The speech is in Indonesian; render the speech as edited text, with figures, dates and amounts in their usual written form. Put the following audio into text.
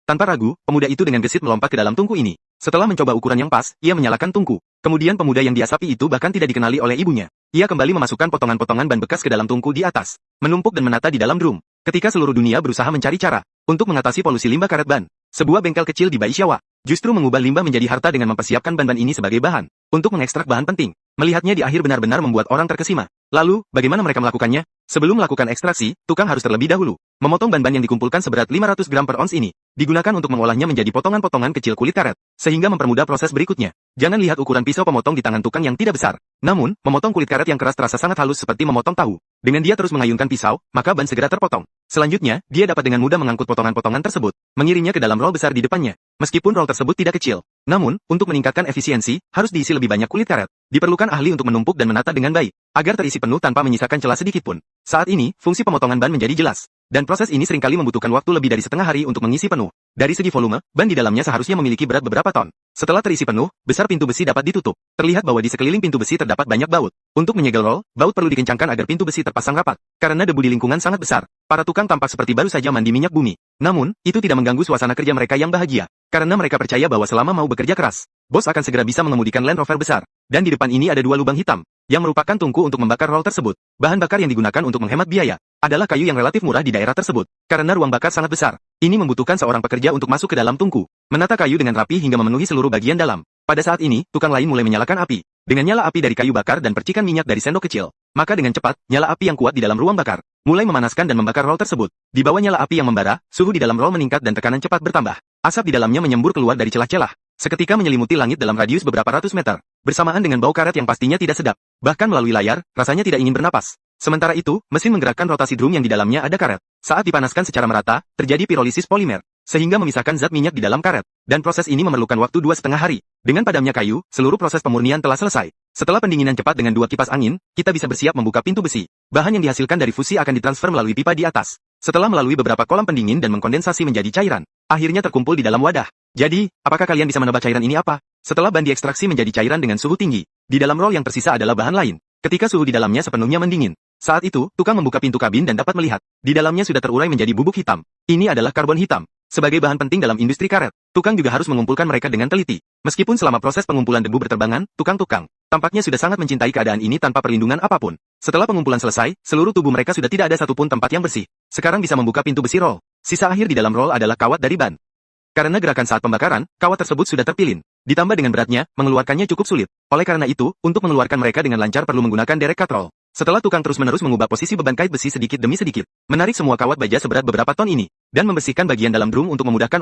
Tanpa ragu, pemuda itu dengan gesit melompat ke dalam tungku ini. Setelah mencoba ukuran yang pas, ia menyalakan tungku. Kemudian pemuda yang diasapi itu bahkan tidak dikenali oleh ibunya. Ia kembali memasukkan potongan-potongan ban bekas ke dalam tungku di atas, menumpuk dan menata di dalam drum. Ketika seluruh dunia berusaha mencari cara untuk mengatasi polusi limbah karet ban, sebuah bengkel kecil di Baisyawa justru mengubah limbah menjadi harta dengan mempersiapkan ban-ban ini sebagai bahan untuk mengekstrak bahan penting. Melihatnya di akhir benar-benar membuat orang terkesima. Lalu, bagaimana mereka melakukannya? Sebelum melakukan ekstraksi, tukang harus terlebih dahulu memotong ban-ban yang dikumpulkan seberat 500 gram per ons ini, digunakan untuk mengolahnya menjadi potongan-potongan kecil kulit karet, sehingga mempermudah proses berikutnya. Jangan lihat ukuran pisau pemotong di tangan tukang yang tidak besar. Namun, memotong kulit karet yang keras terasa sangat halus seperti memotong tahu. Dengan dia terus mengayunkan pisau, maka ban segera terpotong. Selanjutnya, dia dapat dengan mudah mengangkut potongan-potongan tersebut, mengirimnya ke dalam roll besar di depannya. Meskipun roll tersebut tidak kecil, namun, untuk meningkatkan efisiensi, harus diisi lebih banyak kulit karet. Diperlukan ahli untuk menumpuk dan menata dengan baik, agar terisi penuh tanpa menyisakan celah sedikit pun. Saat ini, fungsi pemotongan ban menjadi jelas. Dan proses ini seringkali membutuhkan waktu lebih dari setengah hari untuk mengisi penuh. Dari segi volume, ban di dalamnya seharusnya memiliki berat beberapa ton. Setelah terisi penuh, besar pintu besi dapat ditutup. Terlihat bahwa di sekeliling pintu besi terdapat banyak baut. Untuk menyegel roll, baut perlu dikencangkan agar pintu besi terpasang rapat. Karena debu di lingkungan sangat besar, para tukang tampak seperti baru saja mandi minyak bumi. Namun, itu tidak mengganggu suasana kerja mereka yang bahagia. Karena mereka percaya bahwa selama mau bekerja keras, bos akan segera bisa mengemudikan Land Rover besar. Dan di depan ini ada dua lubang hitam, yang merupakan tungku untuk membakar roll tersebut. Bahan bakar yang digunakan untuk menghemat biaya adalah kayu yang relatif murah di daerah tersebut. Karena ruang bakar sangat besar, ini membutuhkan seorang pekerja untuk masuk ke dalam tungku, menata kayu dengan rapi hingga memenuhi seluruh bagian dalam. Pada saat ini, tukang lain mulai menyalakan api. Dengan nyala api dari kayu bakar dan percikan minyak dari sendok kecil, maka dengan cepat, nyala api yang kuat di dalam ruang bakar mulai memanaskan dan membakar roll tersebut. Di bawah nyala api yang membara, suhu di dalam roll meningkat dan tekanan cepat bertambah. Asap di dalamnya menyembur keluar dari celah-celah, seketika menyelimuti langit dalam radius beberapa ratus meter, bersamaan dengan bau karet yang pastinya tidak sedap. Bahkan melalui layar, rasanya tidak ingin bernapas. Sementara itu, mesin menggerakkan rotasi drum yang di dalamnya ada karet. Saat dipanaskan secara merata, terjadi pirolisis polimer, sehingga memisahkan zat minyak di dalam karet. Dan proses ini memerlukan waktu 2,5 hari. Dengan padamnya kayu, seluruh proses pemurnian telah selesai. Setelah pendinginan cepat dengan 2 kipas angin, kita bisa bersiap membuka pintu besi. Bahan yang dihasilkan dari fusi akan ditransfer melalui pipa di atas. Setelah melalui beberapa kolam pendingin dan mengkondensasi menjadi cairan, akhirnya terkumpul di dalam wadah. Jadi, apakah kalian bisa menebak cairan ini apa? Setelah ban diekstraksi menjadi cairan dengan suhu tinggi, di dalam roll yang tersisa adalah bahan lain. Ketika suhu di dalamnya sepenuhnya mendingin, saat itu, tukang membuka pintu kabin dan dapat melihat, di dalamnya sudah terurai menjadi bubuk hitam. Ini adalah karbon hitam. Sebagai bahan penting dalam industri karet, tukang juga harus mengumpulkan mereka dengan teliti. Meskipun selama proses pengumpulan debu berterbangan, tukang-tukang tampaknya sudah sangat mencintai keadaan ini tanpa perlindungan apapun. Setelah pengumpulan selesai, seluruh tubuh mereka sudah tidak ada satupun tempat yang bersih. Sekarang bisa membuka pintu besi roll. Sisa akhir di dalam roll adalah kawat dari ban. Karena gerakan saat pembakaran, kawat tersebut sudah terpilin. Ditambah dengan beratnya, mengeluarkannya cukup sulit. Oleh karena itu, untuk mengeluarkan mereka dengan lancar perlu menggunakan derek cut roll. Setelah tukang terus-menerus mengubah posisi beban kait besi sedikit demi sedikit, menarik semua kawat baja seberat beberapa ton ini, dan membersihkan bagian dalam drum untuk memudahkan